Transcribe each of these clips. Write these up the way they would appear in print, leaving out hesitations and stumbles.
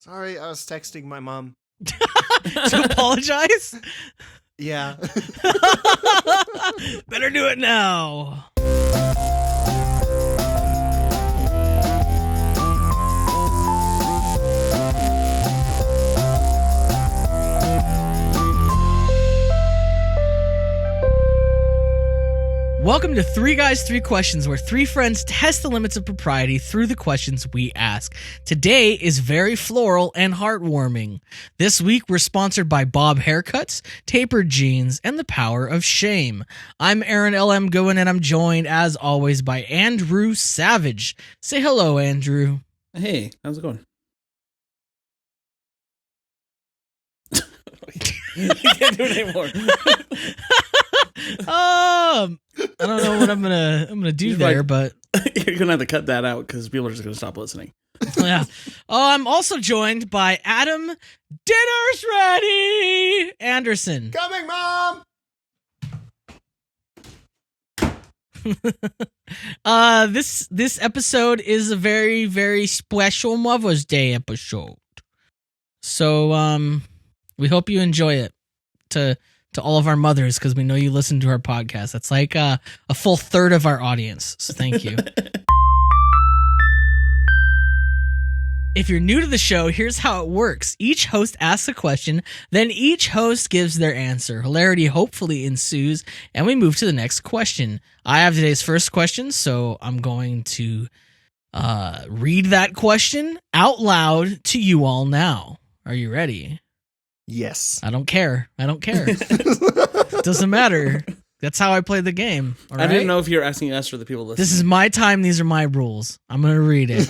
Sorry, I was texting my mom. To apologize? Yeah. Better do it now. Welcome to Three Guys, Three Questions, where three friends test the limits of propriety through the questions we ask. Today is very floral and heartwarming. This week, we're sponsored by Bob Haircuts, Tapered Jeans, and the Power of Shame. I'm Aaron L.M. Goen, and I'm joined, as always, by Andrew Savage. Say hello, Andrew. Hey, how's it going? You can't do it anymore. I don't know what I'm gonna do there, but you're gonna have to cut that out because people are just gonna stop listening. Yeah. I'm also joined by Adam. Dinner's ready, Anderson. Coming, Mom! This episode is a very, very special Mother's Day episode. So we hope you enjoy it. To all of our mothers, because we know you listen to our podcast. That's like a full third of our audience. So thank you. If you're new to the show, here's how it works. Each host asks a question, then each host gives their answer. Hilarity hopefully ensues, and we move to the next question. I have today's first question, so I'm going to read that question out loud to you all now. Are you ready? Yes. I don't care. It doesn't matter. That's how I play the game. All right? I didn't know if you were asking us or the people listening. This is my time. These are my rules. I'm going to read it.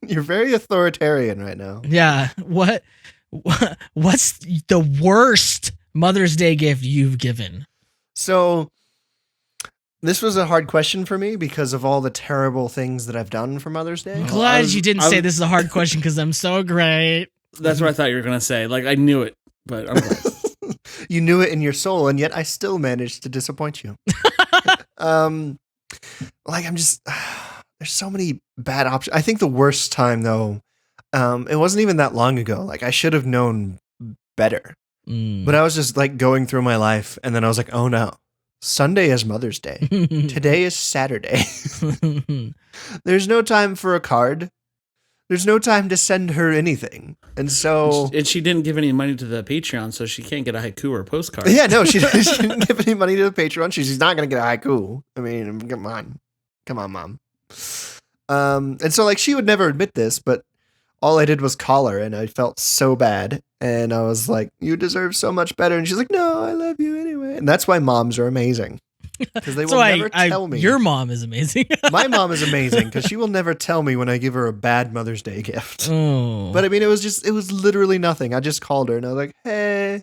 You're very authoritarian right now. Yeah. What's the worst Mother's Day gift you've given? So this was a hard question for me because of all the terrible things that I've done for Mother's Day. I'm glad you didn't say this is a hard question because I'm so great. That's what I thought you were going to say. Like, I knew it, but I'm glad. You knew it in your soul, and yet I still managed to disappoint you. I'm just, there's so many bad options. I think the worst time, though, it wasn't even that long ago. Like, I should have known better. But I was just, like, going through my life, and then I was like, oh, no. Sunday is Mother's Day. Today is Saturday. There's no time for a card. There's no time to send her anything. And so... And she didn't give any money to the Patreon, so she can't get a haiku or a postcard. Yeah, no, she didn't give any money to the Patreon. She's not going to get a haiku. I mean, come on. Come on, Mom. And so, like, she would never admit this, but all I did was call her, and I felt so bad. And I was like, you deserve so much better. And she's like, no, I love you anyway. And that's why moms are amazing. Because they will never tell me. Your mom is amazing. My mom is amazing because she will never tell me when I give her a bad Mother's Day gift. Oh. But I mean, it was literally nothing. I just called her and I was like, hey,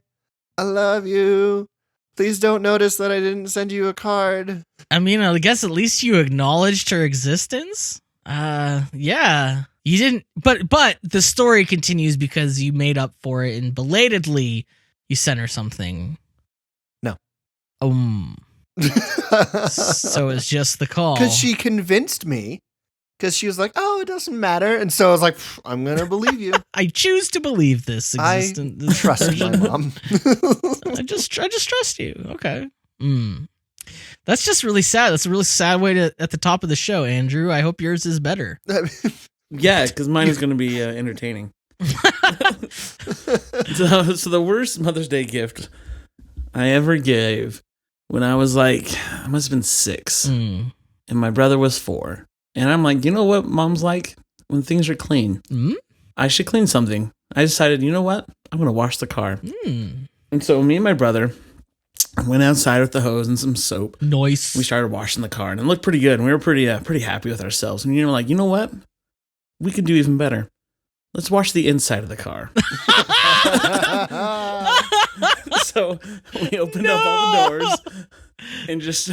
I love you. Please don't notice that I didn't send you a card. I mean, I guess at least you acknowledged her existence. Yeah. You didn't, but the story continues because you made up for it and belatedly you sent her something. No. So it's just the call. Because she convinced me. Because she was like, oh, it doesn't matter. And so I was like, I'm going to believe you. I choose to believe this. I trust my mom. I just trust you. Okay. That's just really sad. That's a really sad way to at the top of the show, Andrew. I hope yours is better. Yeah, because mine is going to be entertaining. So the worst Mother's Day gift I ever gave when I was like, I must have been 6, and my brother was 4. And I'm like, you know what mom's like? When things are clean, I should clean something. I decided, you know what? I'm going to wash the car. And so me and my brother went outside with the hose and some soap. Nice. We started washing the car, and it looked pretty good. And we were pretty happy with ourselves. And you know, like, you know what? We could do even better. Let's wash the inside of the car. So we opened up all the doors and just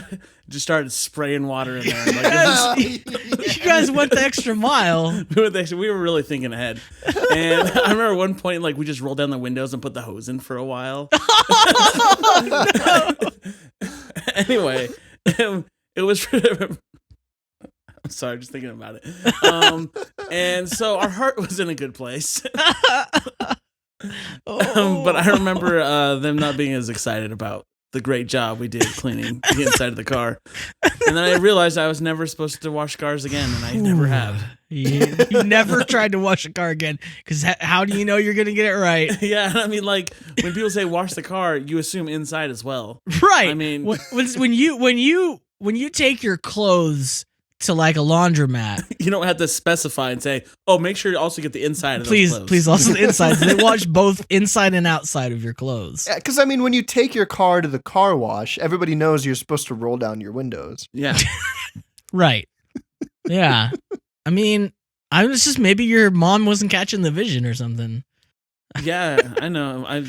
started spraying water in there. Like, you guys went the extra mile. We were really thinking ahead. And I remember at one point, like, we just rolled down the windows and put the hose in for a while. Oh, no. Anyway, it was Sorry, just thinking about it. And so our heart was in a good place. But I remember them not being as excited about the great job we did cleaning the inside of the car. And then I realized I was never supposed to wash cars again, and I never have. You never tried to wash a car again, because how do you know you're going to get it right? Yeah, I mean, like, when people say wash the car, you assume inside as well. Right. I mean, when you take your clothes to like a laundromat, you don't have to specify and say, "Oh, make sure you also get the inside of those clothes." Please also the inside. They wash both inside and outside of your clothes. Yeah, because I mean, when you take your car to the car wash, everybody knows you're supposed to roll down your windows. Yeah. Right. Yeah. I mean, I was just maybe your mom wasn't catching the vision or something. Yeah, I know. That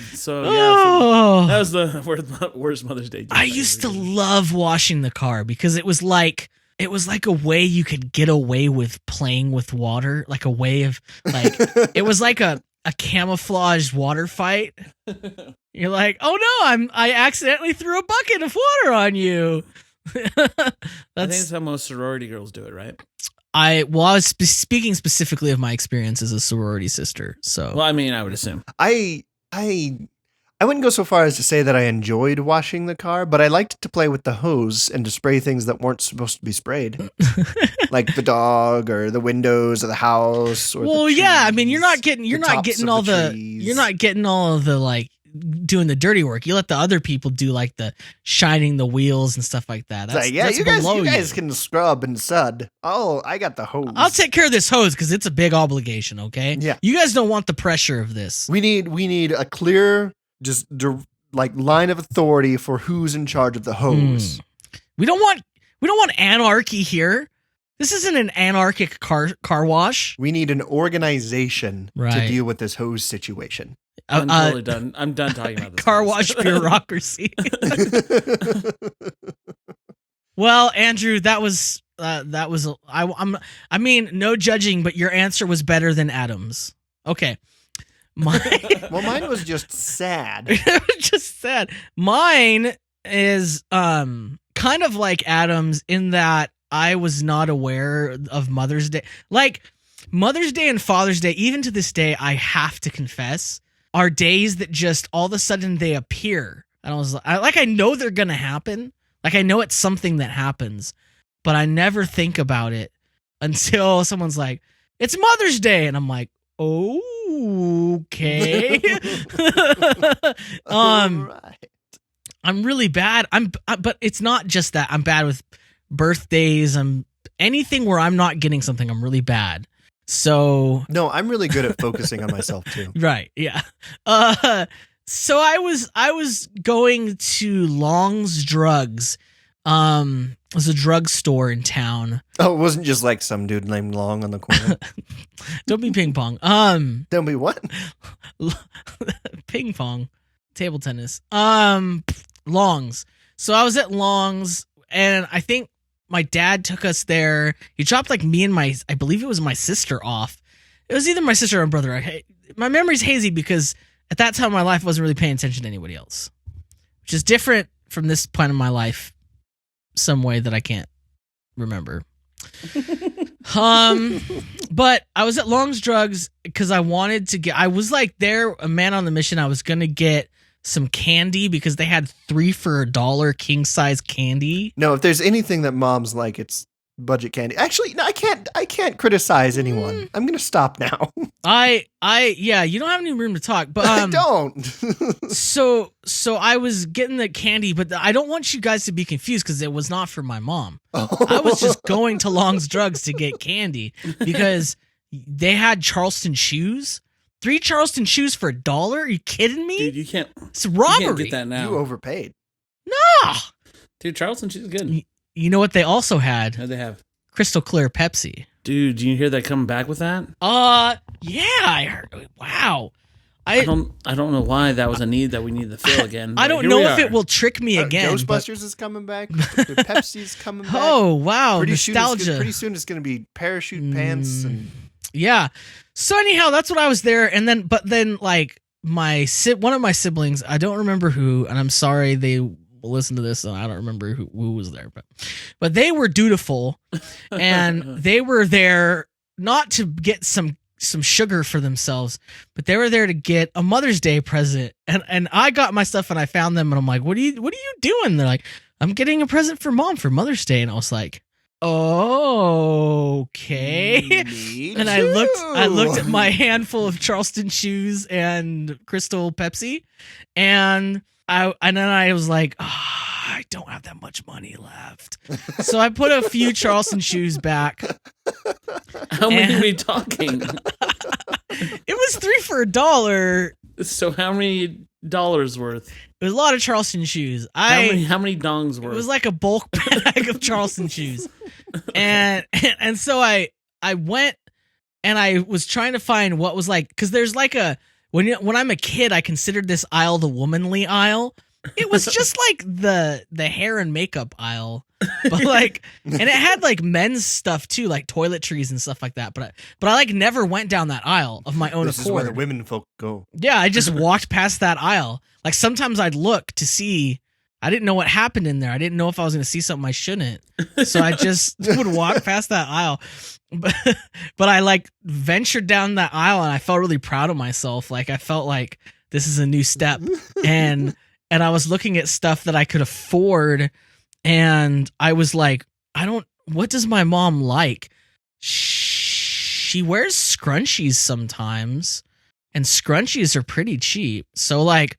was the worst Mother's Day gift I used to love washing the car because it was like a way you could get away with playing with water, like a way of like it was like a camouflaged water fight. You're like, oh no, I accidentally threw a bucket of water on you. I think that's how most sorority girls do it, right? I was speaking specifically of my experience as a sorority sister. So, well, I mean, I would assume I wouldn't go so far as to say that I enjoyed washing the car, but I liked to play with the hose and to spray things that weren't supposed to be sprayed, like the dog or the windows of the house. Or I mean, you're not getting all the like doing the dirty work. You let the other people do like the shining the wheels and stuff like that. That's, like, yeah, that's you guys can scrub and sud. Oh, I got the hose. I'll take care of this hose because it's a big obligation. Okay. Yeah. You guys don't want the pressure of this. We need a clear, like line of authority for who's in charge of the hose. We don't want anarchy here. This isn't an anarchic car wash. We need an organization to deal with this hose situation. I'm totally done. I'm done talking about this. Car wash bureaucracy. Well, Andrew, that was I mean, no judging, but your answer was better than Adam's. Okay. Mine was just sad. It was just sad. Mine is kind of like Adam's in that I was not aware of Mother's Day. Like Mother's Day and Father's Day, even to this day, I have to confess, are days that just all of a sudden they appear. And I know they're going to happen. Like I know it's something that happens, but I never think about it until someone's like, it's Mother's Day. And I'm like, okay. Right. I'm really bad. But it's not just that. I'm bad with birthdays. Anything where I'm not getting something, I'm really bad. So no, I'm really good at focusing on myself too. Right. Yeah. So I was going to Long's Drugs. It was a drugstore in town. Oh, it wasn't just like some dude named Long on the corner. Don't be ping pong. Don't be what? Ping pong, table tennis. Long's. So I was at Long's, and I think my dad took us there. He dropped like me and I believe it was my sister off. It was either my sister or my brother. My memory's hazy because at that time in my life I wasn't really paying attention to anybody else, which is different from this point in my life, some way that I can't remember. But I was at Long's Drugs because I was like there, a man on the mission. I was going to get some candy because they had 3 for $1 king size candy. No, if there's anything that moms like, it's budget candy. Actually, no, I can't criticize anyone. I'm gonna stop now. Yeah, you don't have any room to talk, but I don't. so I was getting the candy, but I don't want you guys to be confused because it was not for my mom. I was just going to Long's Drugs to get candy because they had Charleston shoes. 3 Charleston shoes for $1? Are you kidding me? Dude, you can't. It's robbery. You can't get that now. You overpaid. No. Dude, Charleston shoes is good. You know what they also had? What'd they have? Crystal Clear Pepsi. Dude, do you hear that coming back with that? Yeah, I heard. Wow. I don't know why that was a need that we need to fill again. I don't know if it will trick me again. Ghostbusters is coming back. Pepsi's coming back. Oh, wow. Nostalgia. Pretty soon it's going to be parachute pants. And yeah. So anyhow, that's what I was there. And then like one of my siblings, I don't remember who, and I'm sorry, they will listen to this, and I don't remember who was there, but they were dutiful, and they were there not to get some sugar for themselves, but they were there to get a Mother's Day present. And I got my stuff and I found them and I'm like, what are you doing? They're like, I'm getting a present for Mom for Mother's Day. And I was like, okay. And I looked at my handful of Charleston shoes and Crystal Pepsi, and then I was like, I don't have that much money left. So I put a few Charleston shoes back. How many are we talking? It was 3 for $1. So how many dollars worth? It was a lot of Charleston shoes. How many dongs worth? It was like a bulk bag of Charleston shoes. And so I went and I was trying to find what was like, because there's like when I'm a kid, I considered this aisle the womanly aisle. It was just like the hair and makeup aisle, but like, and it had like men's stuff too, like toiletries and stuff like that. But I like never went down that aisle of my own accord. This is where the women folk go. Yeah, I just walked past that aisle. Like sometimes I'd look to see. I didn't know what happened in there. I didn't know if I was going to see something I shouldn't. So I just would walk past that aisle. But I like ventured down that aisle and I felt really proud of myself. Like I felt like this is a new step. And I was looking at stuff that I could afford. And I was like, what does my mom like? She wears scrunchies sometimes. And scrunchies are pretty cheap. So like,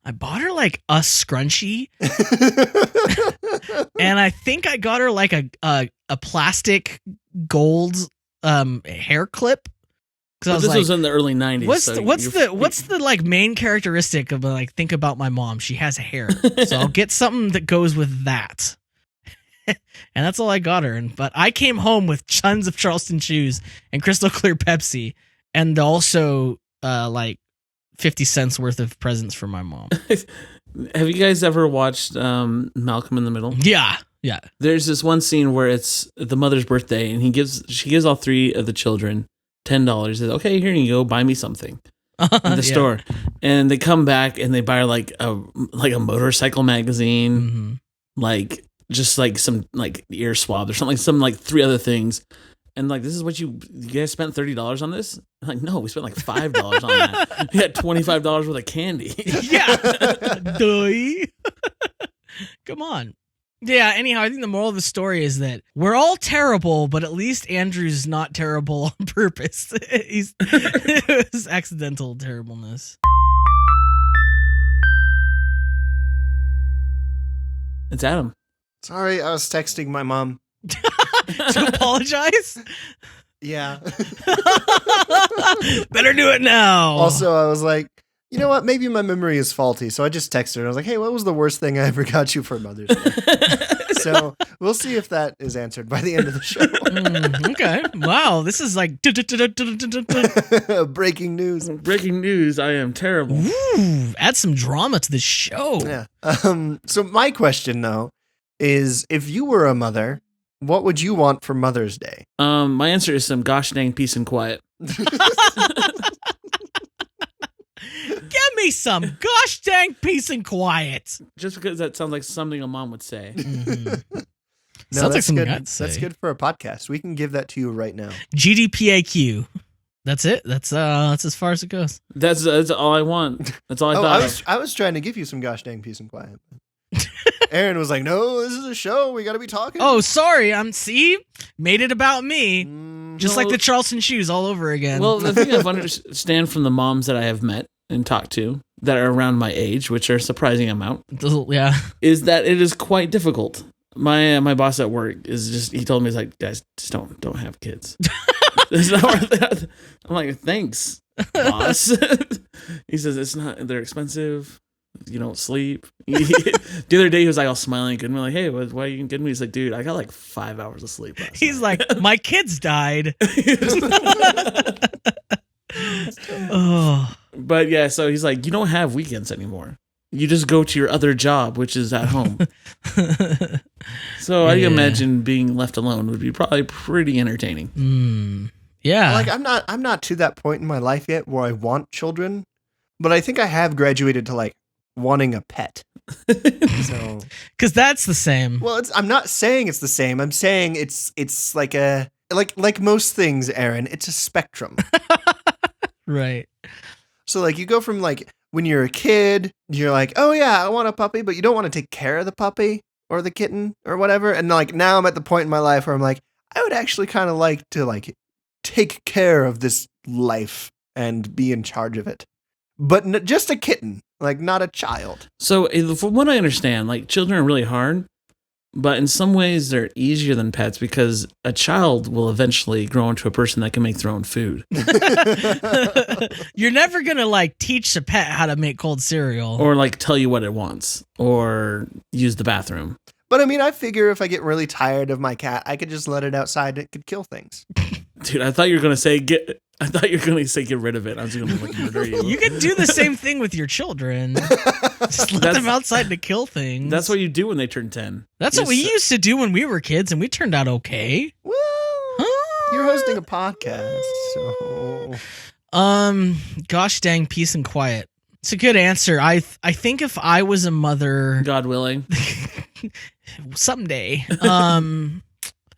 I bought her like a scrunchie, and I think I got her like a plastic gold hair clip. But this was in the early 90s. What's the like main characteristic of like think about my mom? She has hair, so I'll get something that goes with that. And that's all I got her. But I came home with tons of Charleston shoes and crystal clear Pepsi, and also like 50 cents worth of presents for my mom. Have you guys ever watched Malcolm in the Middle? Yeah. There's this one scene where it's the mother's birthday, and she gives all 3 of the children $10. Says, "Okay, here you go, buy me something." In the store, and they come back and they buy her like a motorcycle magazine, like just like some like ear swab or something, some like 3 other things. And like, this is what you guys spent $30 on this? I'm like, no, we spent like $5 on that. We had $25 worth of candy. Yeah. Come on. Yeah, anyhow, I think the moral of the story is that we're all terrible, but at least Andrew's not terrible on purpose. It was accidental terribleness. It's Adam. Sorry, I was texting my mom. To apologize? Yeah. Better do it now. Also, I was like, you know what? Maybe my memory is faulty. So I just texted her. And I was like, hey, what was the worst thing I ever got you for Mother's Day? So we'll see if that is answered by the end of the show. Okay. Wow. This is like breaking news. Breaking news. I am terrible. Ooh, add some drama to the show. Yeah. So my question, though, is if you were a mother, what would you want for Mother's Day? My answer is some gosh dang peace and quiet. Give me some gosh dang peace and quiet. Just because that sounds like something a mom would say. Mm-hmm. No, sounds like something good. I'd say. That's good for a podcast. We can give that to you right now. G.D.P.A.Q. That's it. That's as far as it goes. That's all I want. That's all I thought. I was trying to give you some gosh dang peace and quiet. Aaron was like, no, this is a show. We got to be talking. Oh, sorry. Made it about me. Just like the Charleston shoes all over again. Well, the thing I understand from the moms that I have met and talked to that are around my age, which are a surprising amount, yeah, is that it is quite difficult. My boss at work he told me, he's like, guys, just don't have kids. It's not worth that. I'm like, thanks, boss. He says, they're expensive. You don't sleep. The other day he was like all smiling and like, hey, why are you kidding me? He's like, dude, I got like 5 hours of sleep last He's night. like, my kids died. Oh. But yeah, so he's like, you don't have weekends anymore. You just go to your other job, which is at home. So I imagine being left alone would be probably pretty entertaining. Yeah. Like I'm not to that point in my life yet where I want children, but I think I have graduated to like wanting a pet. So, Because that's the same. well, I'm not saying it's the same. I'm saying it's like a like most things, Aaron. It's a spectrum. Right. So like you go from like when you're a kid, you're like, oh yeah, I want a puppy, but you don't want to take care of the puppy or the kitten or whatever. And like now I'm at the point in my life where I'm like, I would actually kind of like to like take care of this life and be in charge of it, but just a kitten, like not a child. So from what I understand, like children are really hard, but in some ways they're easier than pets because a child will eventually grow into a person that can make their own food. You're never going to like teach a pet how to make cold cereal. Or like tell you what it wants or use the bathroom. But I mean, I figure if I get really tired of my cat, I could just let it outside. It could kill things. Dude, I thought you were going to say get rid of it. I was going to like murder you. You can do the same thing with your children. Just let them outside to kill things. That's what you do when they turn 10. That's what we used to do when we were kids, and we turned out okay. Well, you're hosting a podcast, so gosh dang, peace and quiet. It's a good answer. I think if I was a mother, God willing, someday, the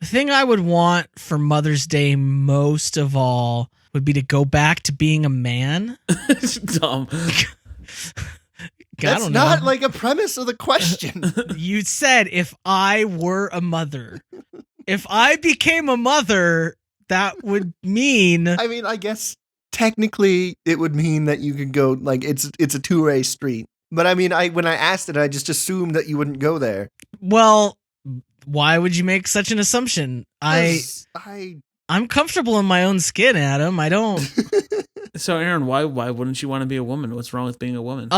thing I would want for Mother's Day most of all would be to go back to being a man. Dumb. That's not like a premise of the question. You said if I were a mother. If I became a mother, that would mean... I mean, I guess technically it would mean that you could go, like, it's a two-way street. But I mean, when I asked it, I just assumed that you wouldn't go there. Well, why would you make such an assumption? I'm comfortable in my own skin, Adam. I don't... So, Aaron, why wouldn't you want to be a woman? What's wrong with being a woman?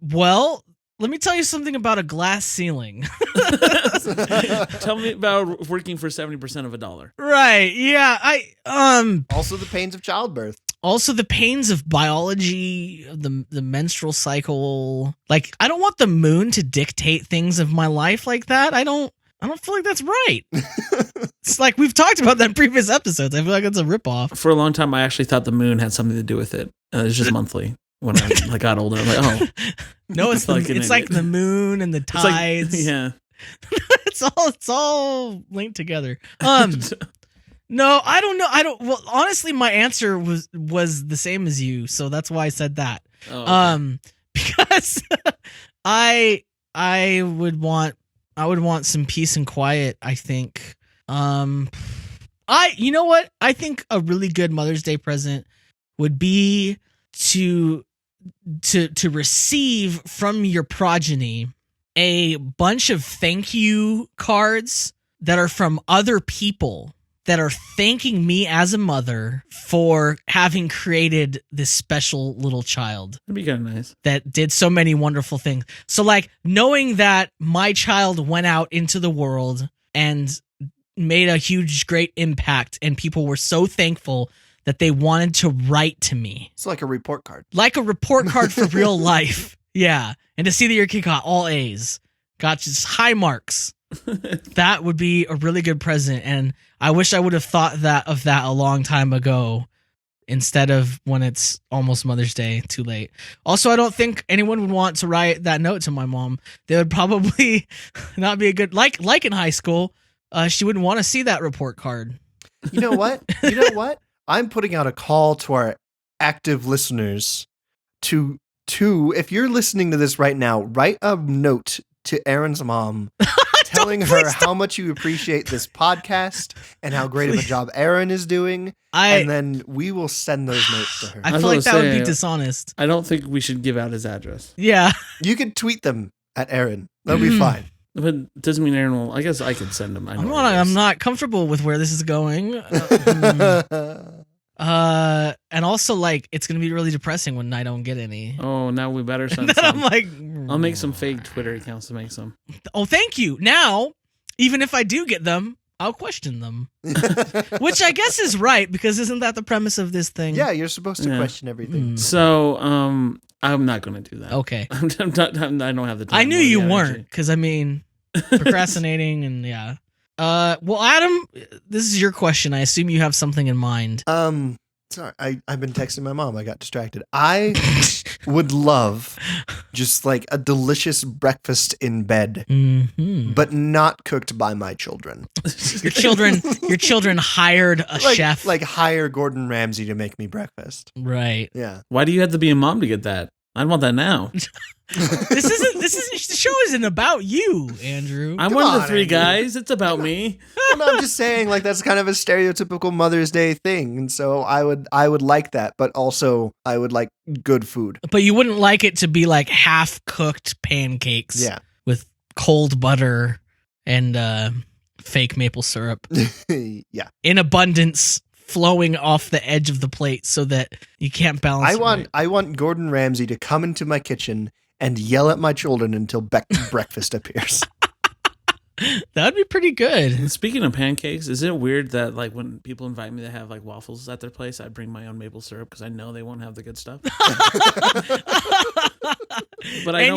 Well, let me tell you something about a glass ceiling. Tell me about working for 70% of $1. Right. Yeah. Also the pains of childbirth. Also the pains of biology, the menstrual cycle. Like, I don't want the moon to dictate things of my life like that. I don't feel like that's right. It's like we've talked about that in previous episodes. I feel like it's a ripoff. For a long time, I actually thought the moon had something to do with it. It was just monthly. When I got older, I'm like, oh. No, it's like the moon and the tides. Like, yeah. It's all linked together. No, I don't know. Well, honestly, my answer was the same as you, so that's why I said that. Oh, okay. Because I would want some peace and quiet, I think. You know what? I think a really good Mother's Day present would be to receive from your progeny a bunch of thank you cards that are from other people that are thanking me as a mother for having created this special little child. That'd be kind of nice. That did so many wonderful things. So like knowing that my child went out into the world and made a huge, great impact and people were so thankful that they wanted to write to me. It's like a report card. Like a report card for real life. Yeah. And to see that your kid got all A's, got just high marks. That would be a really good present. And I wish I would have thought of that a long time ago instead of when it's almost Mother's Day, too late. Also, I don't think anyone would want to write that note to my mom. They would probably not be a good, like in high school, she wouldn't want to see that report card. You know what? I'm putting out a call to our active listeners to if you're listening to this right now, write a note to Aaron's mom telling her how much you appreciate this podcast and how great of a job Aaron is doing. And then we will send those notes to her. I feel like that would be dishonest. I don't think we should give out his address. Yeah. You could tweet them at Aaron. That'll be fine. But it doesn't mean Aaron will. I guess I could send them. I'm not comfortable with where this is going. And also, like, it's gonna be really depressing when I don't get any. Oh, now we better send some. I'm like, I'll make some fake Twitter accounts to make some. Oh, thank you. Now, even if I do get them, I'll question them. Which I guess is right, because isn't that the premise of this thing? Yeah, you're supposed to question everything. So, I'm not going to do that. Okay. I don't have the time. I knew you weren't, because I mean, procrastinating and yeah. Well, Adam, this is your question. I assume you have something in mind. Sorry, I've been texting my mom. I got distracted. I would love just like a delicious breakfast in bed, Mm-hmm. but not cooked by my children. Your children hired a chef. Like hire Gordon Ramsay to make me breakfast. Right. Yeah. Why do you have to be a mom to get that? I want that now. The show isn't about you, Andrew. I'm one of the on, three Andy. guys. It's about me. Well, no, I'm just saying, like, that's kind of a stereotypical Mother's Day thing, and so I would like that, but also I would like good food. But you wouldn't like it to be like half-cooked pancakes Yeah. with cold butter and fake maple syrup Yeah. in abundance flowing off the edge of the plate so that you can't balance I want Gordon Ramsay to come into my kitchen and yell at my children until breakfast appears. That would be pretty good. And speaking of pancakes, is it weird that like when people invite me to have like waffles at their place, I bring my own maple syrup because I know they won't have the good stuff. But I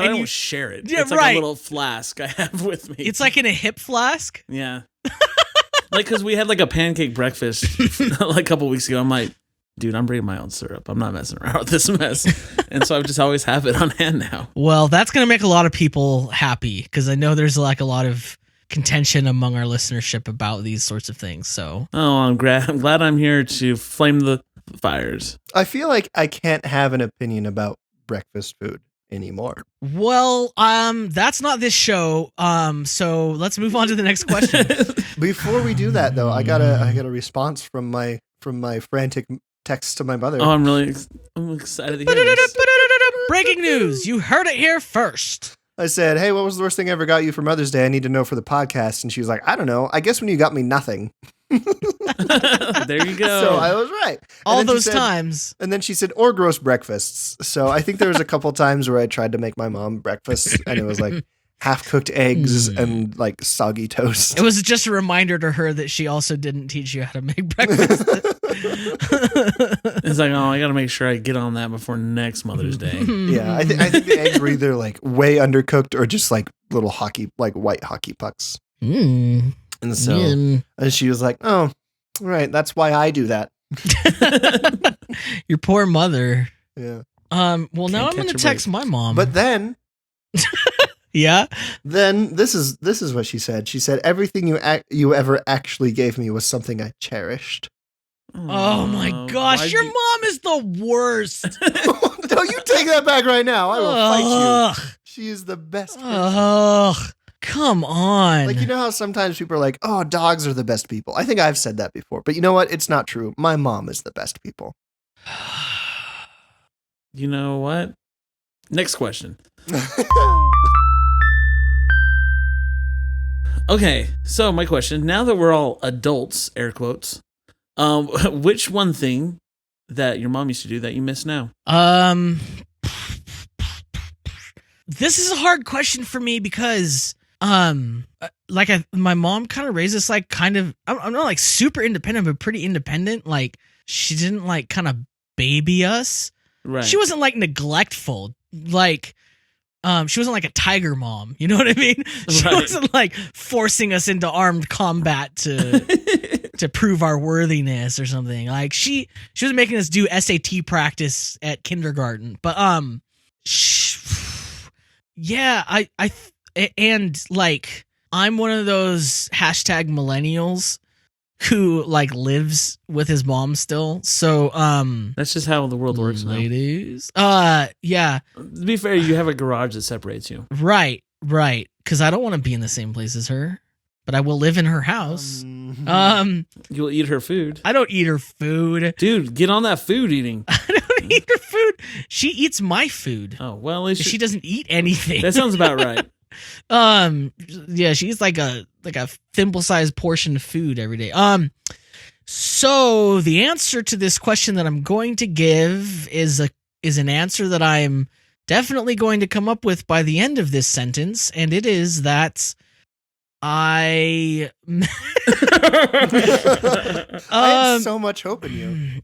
don't share it. Yeah, it's like right. a little flask I have with me. It's like in a hip flask. Yeah. Like, because we had like a pancake breakfast like a couple weeks ago. I'm like, dude, I'm bringing my own syrup. I'm not messing around with this mess. And so I just always have it on hand now. Well, that's going to make a lot of people happy because I know there's like a lot of contention among our listenership about these sorts of things. So, Oh, I'm glad I'm here to flame the fires. I feel like I can't have an opinion about breakfast food anymore. well, that's not this show. So let's move on to the next question. Before we do that, though, I got a response from my frantic text to my mother. Oh, I'm excited to hear this. Breaking news. You heard it here first. I said, "Hey, what was the worst thing I ever got you for Mother's Day? I need to know for the podcast." And she was like, "I don't know. I guess when you got me nothing." There you go. So I was right. And All then she those said- times. And then she said, "Or gross breakfasts." So I think there was a couple times where I tried to make my mom breakfast, and it was like half-cooked eggs and like soggy toast. It was just a reminder to her that she also didn't teach you how to make breakfast. It's like, oh, I got to make sure I get on that before next Mother's Day. Yeah, I think the eggs were either like way undercooked or just like little white hockey pucks. Mm. And so and she was like, "Oh, right, that's why I do that." Your poor mother. Yeah. Well, now I'm catch going to a text my mom. But then yeah. this is what she said. She said, "Everything you ever actually gave me was something I cherished." Oh my gosh, why'd your you- mom is the worst. No, you take that back right now. I will fight Ugh. you. She is the best person. Ugh. Come on. Like, you know how sometimes people are like, "Oh, dogs are the best people." I think I've said that before, but you know what? It's not true. My mom is the best people. You know what? Next question. Okay, so my question, now that we're all adults, air quotes, which one thing that your mom used to do that you miss now? This is a hard question for me because my mom kind of raised us like kind of I'm not like super independent but pretty independent. Like she didn't like kind of baby us. Right. She wasn't like neglectful. Like she wasn't like a tiger mom, you know what I mean? She Right. wasn't like forcing us into armed combat to prove our worthiness or something. Like she was making us do SAT practice at kindergarten. But yeah, and like I'm one of those hashtag millennials who like lives with his mom still. So That's just how the world works now. ladies. Yeah. To be fair, you have a garage that separates you. Right. Because I don't want to be in the same place as her, but I will live in her house. You'll eat her food. I don't eat her food. Dude, get on that food eating. I don't eat her food. She eats my food. Oh, well, at least She doesn't eat anything. that sounds about right. Yeah, she eats like a thimble-sized portion of food every day. So the answer to this question that I'm going to give is an answer that I'm definitely going to come up with by the end of this sentence, and it is that I I had so much hope in you.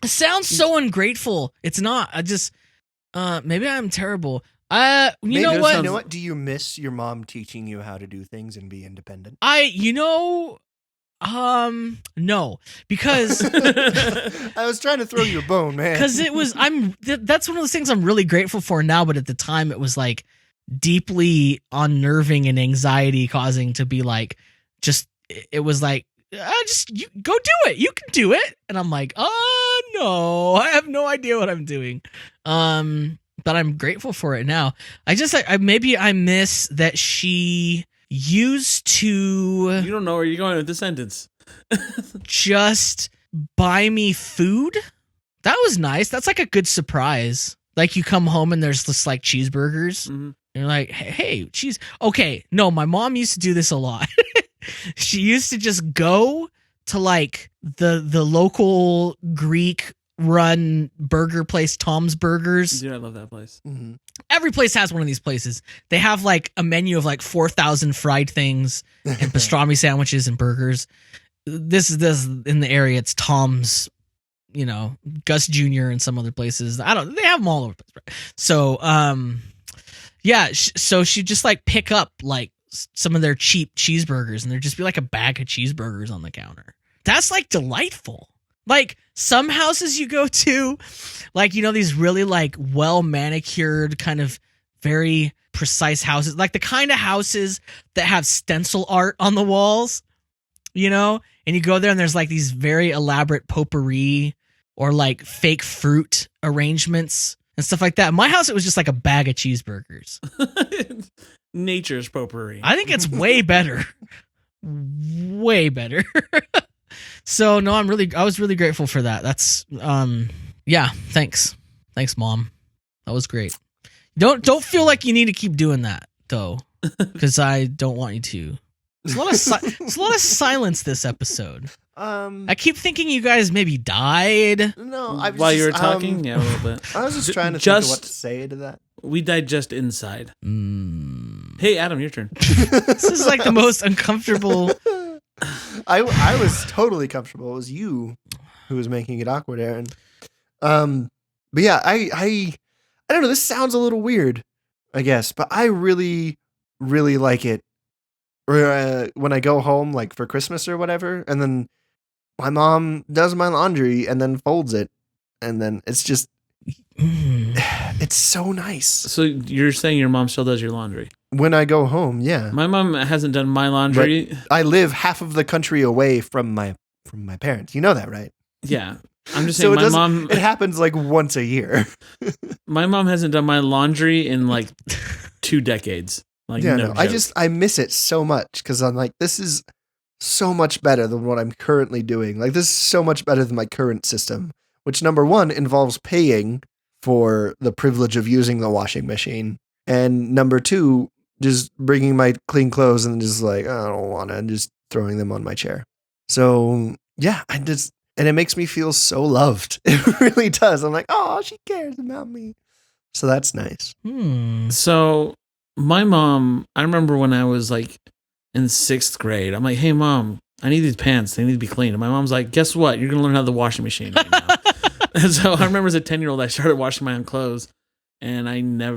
It sounds so ungrateful. It's not. I just maybe I'm terrible. You Maybe know you what? know what? Do you miss your mom teaching you how to do things and be independent? I No, because I was trying to throw you a bone, man. because that's one of those things I'm really grateful for now, but at the time it was like deeply unnerving and anxiety causing to be like, it was like, you go do it. You can do it. And I'm like, oh no, I have no idea what I'm doing. But I'm grateful for it now. Maybe I miss that she used to. You don't know where you're going with the sentence. Just buy me food. That was nice. That's like a good surprise. Like you come home and there's just like cheeseburgers. Mm-hmm. And you're like, hey, cheese. Okay, no, my mom used to do this a lot. She used to just go to like the local Greek run burger place, Tom's Burgers. Dude, I love that place. Mm-hmm. Every place has one of these places. They have like a menu of like 4,000 fried things and pastrami sandwiches and burgers. This in the area. It's Tom's, Gus Jr. and some other places. They have them all over the place. So, yeah. So she'd just like pick up like some of their cheap cheeseburgers and there'd just be like a bag of cheeseburgers on the counter. That's like delightful. Like some houses you go to, like, these really like well manicured kind of very precise houses, like the kind of houses that have stencil art on the walls, and you go there and there's like these very elaborate potpourri or like fake fruit arrangements and stuff like that. In my house, it was just like a bag of cheeseburgers. Nature's potpourri. I think it's way better. Way better. So no, I was really grateful for that. That's yeah, thanks, Mom. That was great. Don't feel like you need to keep doing that though, because I don't want you to. There's a lot of silence this episode. I keep thinking you guys maybe died. No, while you were talking, yeah, a little bit. I was just trying to think of what to say to that. We died just inside. Hey, Adam, your turn. This is like the most uncomfortable. I was totally comfortable. It was you who was making it awkward, Aaron. But yeah, I don't know. This sounds a little weird, I guess, but I really, really like it. Or when I go home, like for Christmas or whatever, and then my mom does my laundry and then folds it, and then it's just, it's so nice. So you're saying your mom still does your laundry? When I go home, yeah. My mom hasn't done my laundry. But I live half of the country away from my parents. You know that, right? Yeah. I'm just saying my mom... It happens like once a year. My mom hasn't done my laundry in like 2 decades. Like, yeah, no, I miss it so much because I'm like, this is so much better than what I'm currently doing. Like, this is so much better than my current system, which number one involves paying for the privilege of using the washing machine. And number two, just bringing my clean clothes and just like, I don't want to, and just throwing them on my chair. So yeah, and it makes me feel so loved. It really does. I'm like, oh, she cares about me. So that's nice. So my mom, I remember when I was like in 6th grade, I'm like, hey mom, I need these pants. They need to be clean. And my mom's like, guess what? You're going to learn how to the washing machine right now. And so I remember as a 10-year-old, I started washing my own clothes. And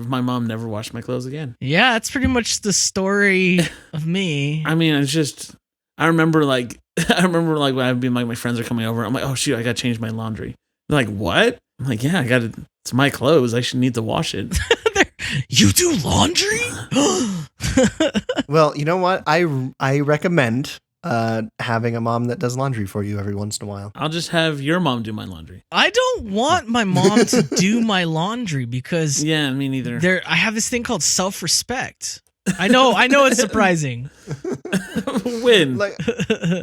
my mom never washed my clothes again. Yeah, that's pretty much the story of me. I mean, it's just, I remember like when I'd be like, my friends are coming over. I'm like, oh shoot, I got to change my laundry. They're like, what? I'm like, yeah, it's my clothes. I should need to wash it. You do laundry? Well, you know what? I recommend having a mom that does laundry for you every once in a while. I'll just have your mom do my laundry. I don't want my mom to do my laundry because yeah, me neither. I have this thing called self-respect. I know it's surprising. When? Like,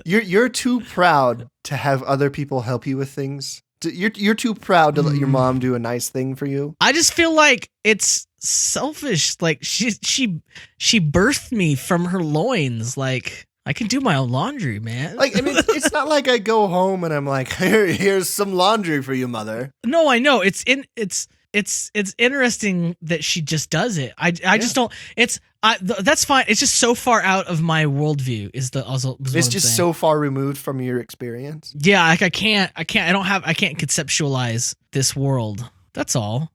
you're too proud to have other people help you with things. You're too proud to let your mom do a nice thing for you. I just feel like it's selfish. Like she birthed me from her loins. Like, I can do my own laundry, man. Like, I mean, it's not like I go home and I'm like, here's some laundry for you, mother. No, I know. It's interesting that she just does it. I just don't. That's fine. It's just so far out of my worldview. It's just so far removed from your experience. Yeah, like I can't conceptualize this world. That's all.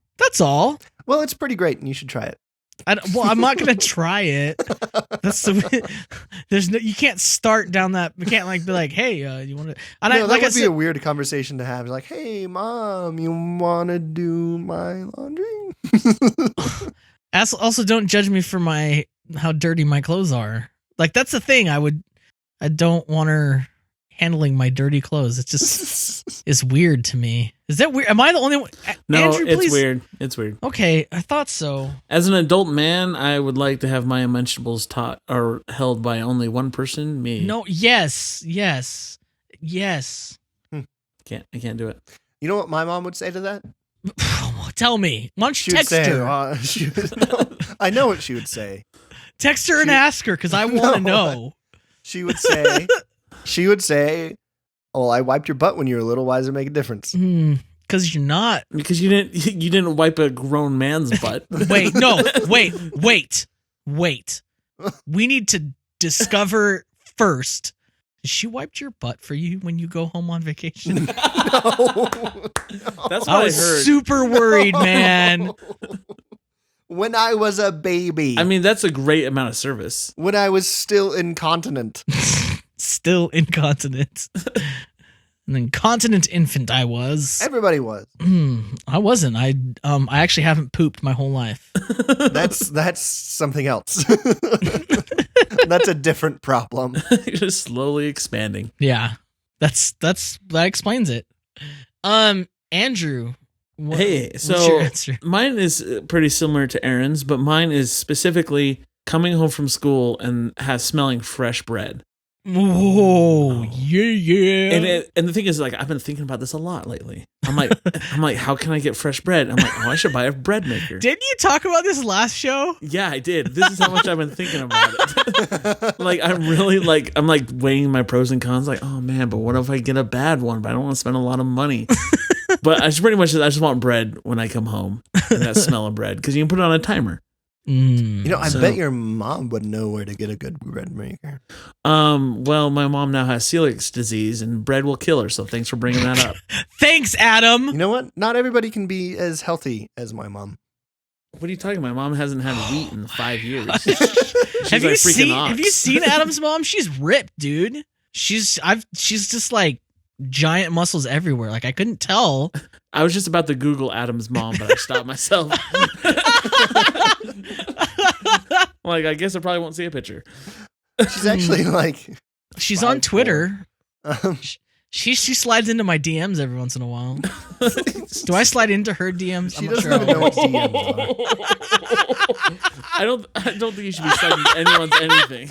Well, it's pretty great, and you should try it. I'm not gonna try it. That's you can't start down that. You can't like be like, hey, you want to? That would be a weird conversation to have. Like, hey, mom, you want to do my laundry? Also, don't judge me for how dirty my clothes are. Like that's the thing. I don't want her handling my dirty clothes. It's just it's weird to me. Is that weird? Am I the only one? No, Andrew, it's please. weird. It's weird. Okay, I thought so. As an adult man, I would like to have my unmentionables taught or held by only one person, me. No, yes. I can't do it. You know what my mom would say to that? Tell me. Why don't you text her? I know what she would say. Text her and ask her because I want to know. She would say, "Oh, I wiped your butt when you were little. Why does it make a difference?" Because you're not. Because you didn't wipe a grown man's butt. Wait. We need to discover first. She wiped your butt for you when you go home on vacation? No. That's what I was heard. super worried, man. When I was a baby. I mean, that's a great amount of service. When I was still incontinent. Still incontinent. An incontinent infant I was. Everybody was. I wasn't. I actually haven't pooped my whole life. That's something else. That's a different problem. You're just slowly expanding. Yeah. That explains it. Andrew. What's your answer? Mine is pretty similar to Aaron's, but mine is specifically coming home from school and smelling fresh bread. Oh, yeah. And the thing is, like, I've been thinking about this a lot lately. I'm like, how can I get fresh bread? I'm like, I should buy a bread maker. Didn't you talk about this last show? Yeah, I did. This is how much I've been thinking about it. Like, I'm really I'm weighing my pros and cons. Like, oh man, but what if I get a bad one? But I don't want to spend a lot of money. But I just want bread when I come home. And that smell of bread, because you can put it on a timer. I bet your mom would know where to get a good bread maker. Well, my mom now has celiac disease, and bread will kill her. So thanks for bringing that up. Thanks, Adam. You know what? Not everybody can be as healthy as my mom. What are you talking about? My mom hasn't had wheat in 5 years. Have you seen Adam's mom? She's ripped, dude. She's just like giant muscles everywhere. Like I couldn't tell. I was just about to Google Adam's mom, but I stopped myself. Like, I guess I probably won't see a picture. She's actually she's on Twitter. She slides into my DMs every once in a while. Do I slide into her DMs? She doesn't even know what DMs are. I don't think you should be sliding anyone's anything.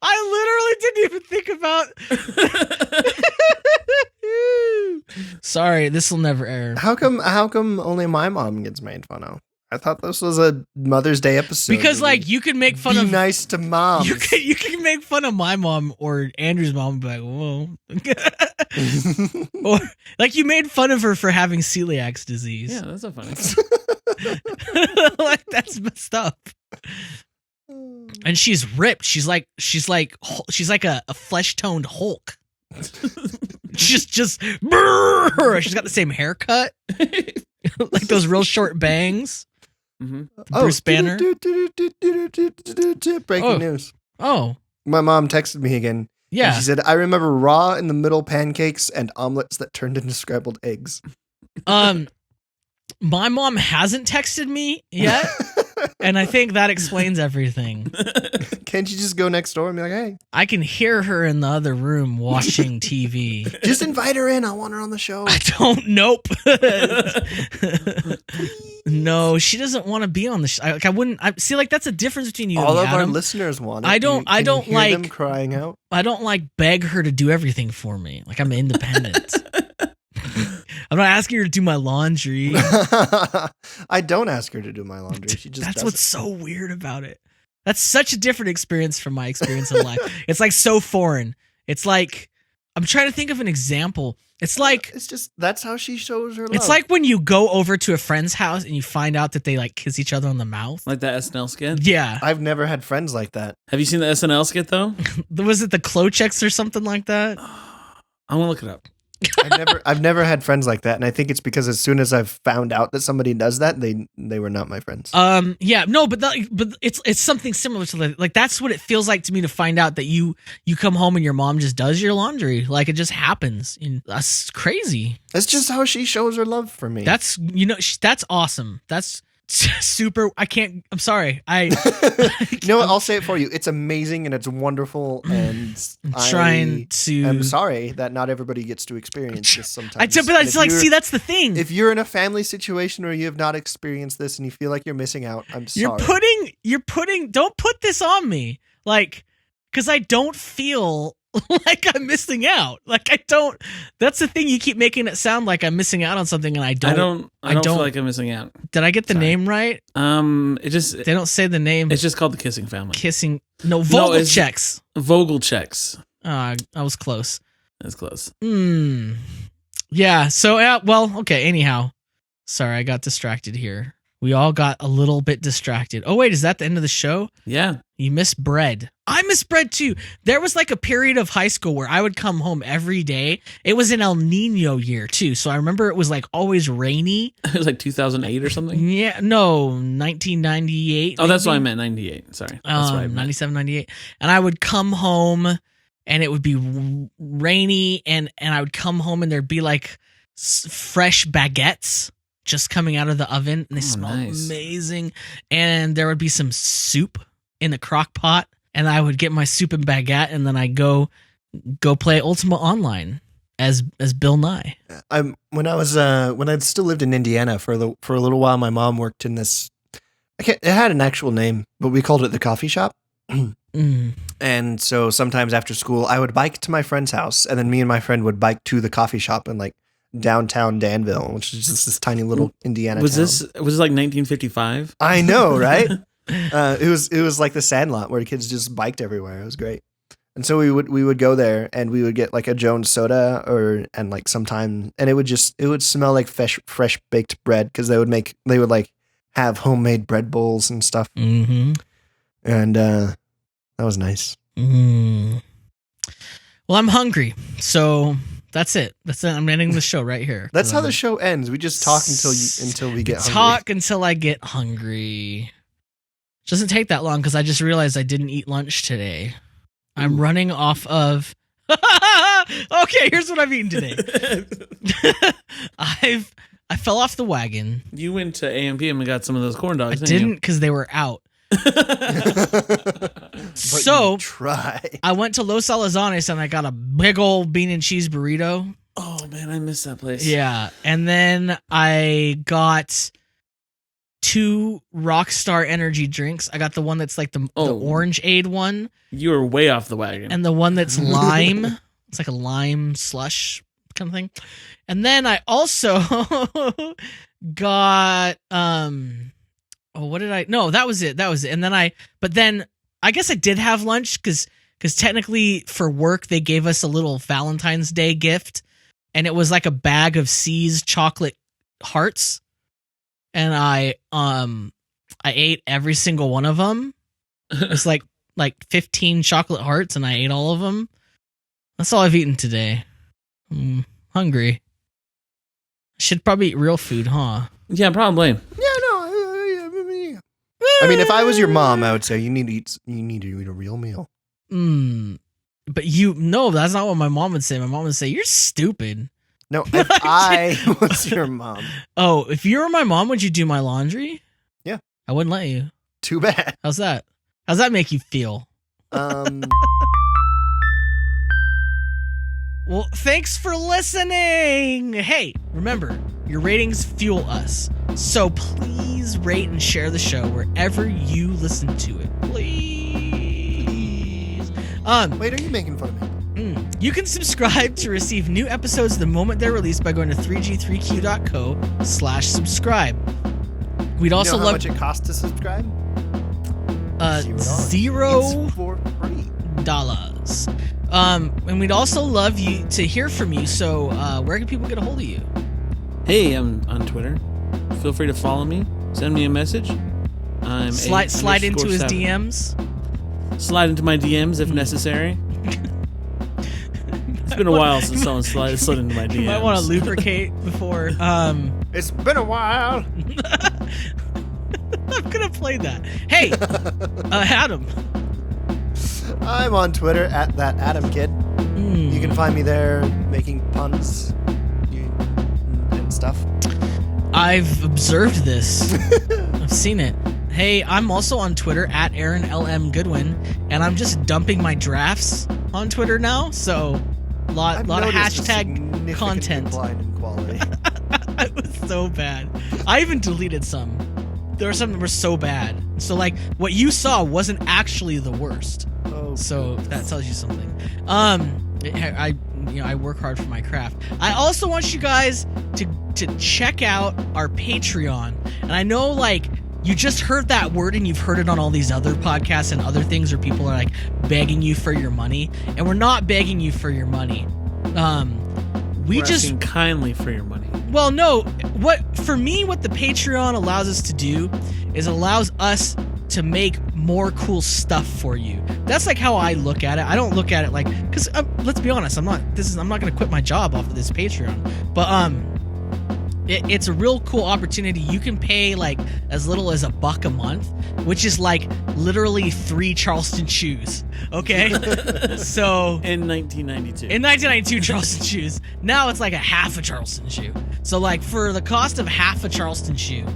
I literally didn't even think about. Sorry, this will never air. How come only my mom gets made fun of? I thought this was a Mother's Day episode. Because you can make fun of. Be nice to moms. You can make fun of my mom or Andrew's mom and be like, whoa. Or like you made fun of her for having celiac disease. Yeah, that's not funny. Like that's messed up. And she's ripped. She's like a flesh toned Hulk. just brrr. She's got the same haircut. Like those real short bangs. Mm-hmm. Bruce Banner. Breaking news. Oh. My mom texted me again. Yeah. She said, I remember raw in the middle pancakes and omelets that turned into scrambled eggs. My mom hasn't texted me yet. And I think that explains everything. Can't you just go next door and be like, hey? I can hear her in the other room watching TV. Just invite her in. I want her on the show. I don't. Nope. No, she doesn't want to be on the show. I wouldn't. See, like that's a difference between you. All and me, of our Adam. listeners want it. I don't hear like them crying out. I don't like beg her to do everything for me. Like I'm independent. I'm not asking her to do my laundry. I don't ask her to do my laundry. She just That's does what's so weird about it. That's such a different experience from my experience in life. It's like so foreign. It's like I'm trying to think of an example. It's like it's just that's how she shows her love. It's like when you go over to a friend's house and you find out that they like kiss each other on the mouth. Like that SNL skit? Yeah. I've never had friends like that. Have you seen the SNL skit though? Was it the Klocheks or something like that? I'm gonna look it up. I've never had friends like that, and I think it's because as soon as I've found out that somebody does that, they were not my friends. Yeah, no, but it's something similar to like that's what it feels like to me to find out that you come home and your mom just does your laundry. Like it just happens. And that's crazy. That's just how she shows her love for me. That's that's awesome. That's super. I'm sorry. You know what? I'll say it for you. It's amazing and it's wonderful, and I'm sorry that not everybody gets to experience this sometimes. But it's like, see, that's the thing. If you're in a family situation or you have not experienced this and you feel like you're missing out, I'm sorry. Don't put this on me. Like, because I don't feel like I'm missing out. Like I don't. That's the thing. You keep making it sound like I'm missing out on something, and I don't. I don't feel like I'm missing out. Did I get the name right? They don't say the name. It's just called the Kissing Family. Vogelchecks. Vogelchecks. I was close. That's close. Yeah. So well, okay. Anyhow, sorry, I got distracted here. We all got a little bit distracted. Oh wait, is that the end of the show? Yeah. You miss bread. I miss bread too. There was like a period of high school where I would come home every day. It was an El Nino year too. So I remember it was like always rainy. It was like 2008 or something? Yeah, no, 1998. Oh, that's what I meant, 98. Sorry. That's right. 97, 98. And I would come home and it would be rainy and I would come home and there'd be like fresh baguettes just coming out of the oven and they smelled amazing. And there would be some soup in the crock pot and I would get my soup and baguette and then I go play Ultima Online as Bill Nye. When I still lived in Indiana for a little while, my mom worked in this. It had an actual name, but we called it the coffee shop. And so sometimes after school, I would bike to my friend's house, and then me and my friend would bike to the coffee shop in like downtown Danville, which is just this tiny little Indiana town. Was this like 1955? I know, right? It was like the Sandlot where kids just biked everywhere. It was great. And so we would go there and we would get like a Jones soda and like sometime, and it would smell like fresh baked bread because they would like have homemade bread bowls and stuff. Mm-hmm. And that was nice. Well, I'm hungry, so that's it. I'm ending the show right here. That's how the show ends. We just talk until we get hungry. Talk until I get hungry. Doesn't take that long because I just realized I didn't eat lunch today. I'm running off of. Okay, here's what I've eaten today. I fell off the wagon. You went to A&PM and got some of those corn dogs. I didn't because they were out. So I went to Los Alazanes and I got a big old bean and cheese burrito. Oh man, I miss that place. Yeah, and then I got 2 Rockstar energy drinks. I got the one that's like the Orangeade one. You were way off the wagon. And the one that's lime. It's like a lime slush kind of thing. And then I also got what did I? No, that was it. And then but then I guess I did have lunch because technically for work they gave us a little Valentine's Day gift, and it was like a bag of C's chocolate hearts, and I ate every single one of them. It's like 15 chocolate hearts, and I ate all of them. That's all I've eaten today. I'm hungry. I should probably eat real food, huh? Yeah, probably. Yeah, no. I mean, if I was your mom, I would say you need to eat a real meal. But that's not what my mom would say. My mom would say, "You're stupid." No, if I was your mom. Oh, if you were my mom, would you do my laundry? Yeah. I wouldn't let you. Too bad. How's that? How's that make you feel? Well, thanks for listening. Hey, remember, your ratings fuel us. So please rate and share the show wherever you listen to it. Please. Wait, are you making fun of me? You can subscribe to receive new episodes the moment they're released by going to 3g3q.co/subscribe. We'd also love how much it costs to subscribe? $0 It's for free. And we'd also love you to hear from you. So where can people get a hold of you? Hey, I'm on Twitter. Feel free to follow me. Send me a message. I'm slide into his DMs. Slide into my DMs if necessary. been a while since someone slid into my DMs. You might want to lubricate before. It's been a while. I'm gonna play that. Hey, Adam. I'm on Twitter at that Adam Kid. You can find me there making puns and stuff. I've observed this. I've seen it. Hey, I'm also on Twitter at Aaron LM Goodwin, and I'm just dumping my drafts on Twitter now. So, lot of hashtag content. Decline in quality. It was so bad. I even deleted some. There were some that were so bad. So, like, what you saw wasn't actually the worst. Oh, so that tells you something. I work hard for my craft. I also want you guys to check out our Patreon. And I know, like, you just heard that word and you've heard it on all these other podcasts and other things where people are like begging you for your money, and we're not begging you for your money. We're asking kindly for your money. Well, no. What the Patreon allows us to do is allows us to make more cool stuff for you. That's like how I look at it. I don't look at it like, because let's be honest, I'm not going to quit my job off of this Patreon. But it's a real cool opportunity. You can pay like as little as $1 a month, which is like literally 3 Charleston shoes. Okay, so in 1992 Charleston shoes. Now it's like a half a Charleston shoe. So like for the cost of half a Charleston shoe,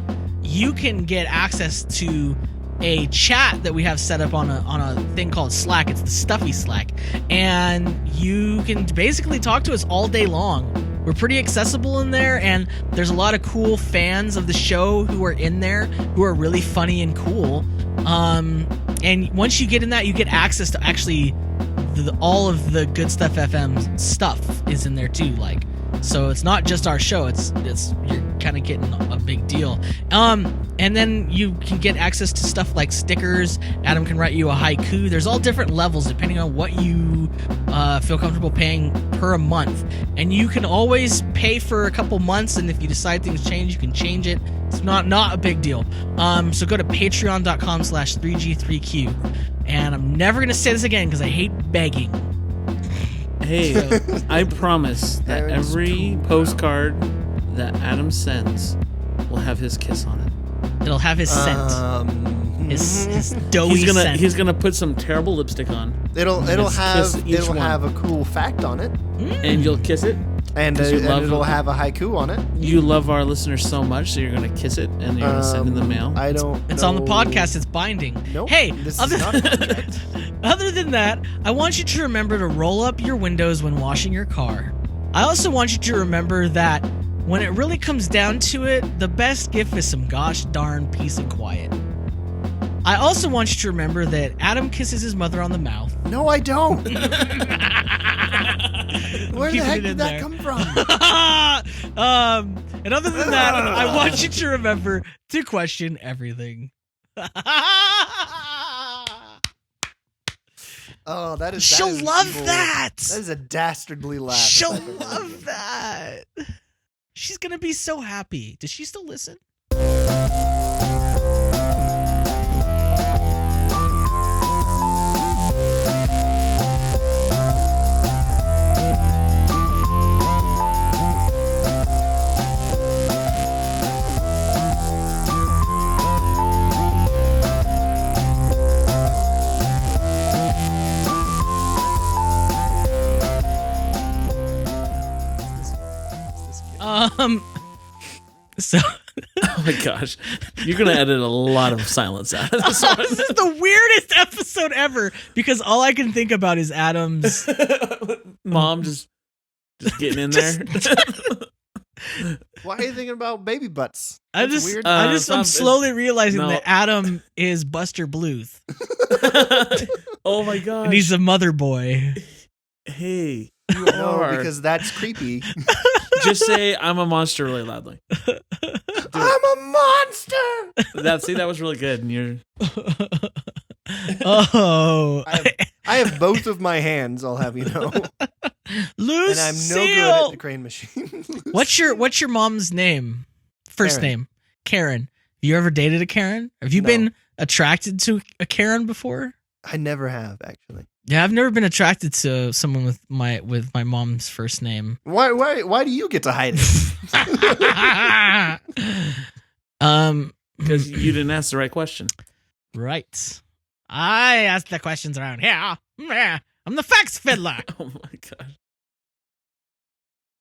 you can get access to a chat that we have set up on a thing called Slack. It's the Stuffy Slack, and you can basically talk to us all day long. We're pretty accessible in there, and there's a lot of cool fans of the show who are in there who are really funny and cool. And once you get in that, you get access to actually all of the Good Stuff FM stuff is in there too. Like, so it's not just our show. It's you're kind of getting a big deal. And then you can get access to stuff like stickers. Adam can write you a haiku. There's all different levels depending on what you feel comfortable paying per month. And you can always pay for a couple months, and if you decide things change, you can change it. It's not a big deal. So go to patreon.com/3G3Q. And I'm never going to say this again because I hate begging. Hey, I promise that every postcard that Adam sends will have his kiss on it. It'll have his scent. His doughy scent. He's gonna put some terrible lipstick on. It'll have a cool fact on it. And you'll kiss it. And it'll have a haiku on it. You love our listeners so much, so you're gonna kiss it and you're gonna send in the mail. It's on the podcast. It's binding. Nope. Hey, this is not a contract. Other than that, I want you to remember to roll up your windows when washing your car. I also want you to remember that when it really comes down to it, the best gift is some gosh darn peace and quiet. I also want you to remember that Adam kisses his mother on the mouth. No, I don't. Where the heck did that come from? And other than that, I want you to remember to question everything. Oh, that is. She'll love evil. That. That is a dastardly laugh. She'll love that. She's gonna be so happy. Does she still listen? So oh my gosh, you're gonna edit a lot of silence out of this one. This is the weirdest episode ever because all I can think about is Adam's mom just getting in there. Why are you thinking about baby butts? I'm slowly realizing that Adam is Buster Bluth. Oh my god, and he's a mother boy. Hey, you no, are because that's creepy. Just say I'm a monster really loudly. I'm a monster. That was really good. And you're oh, I have both of my hands. I'll have you know. Lucille. And I'm no good at the crane machine. What's your mom's name? First Karen. name Karen. Have you ever dated a Karen? Have you been attracted to a Karen before? I never have actually. Yeah, I've never been attracted to someone with my mom's first name. Why do you get to hide it? Because you didn't ask the right question. Right. I asked the questions around here. Yeah, I'm the facts fiddler. Oh my god.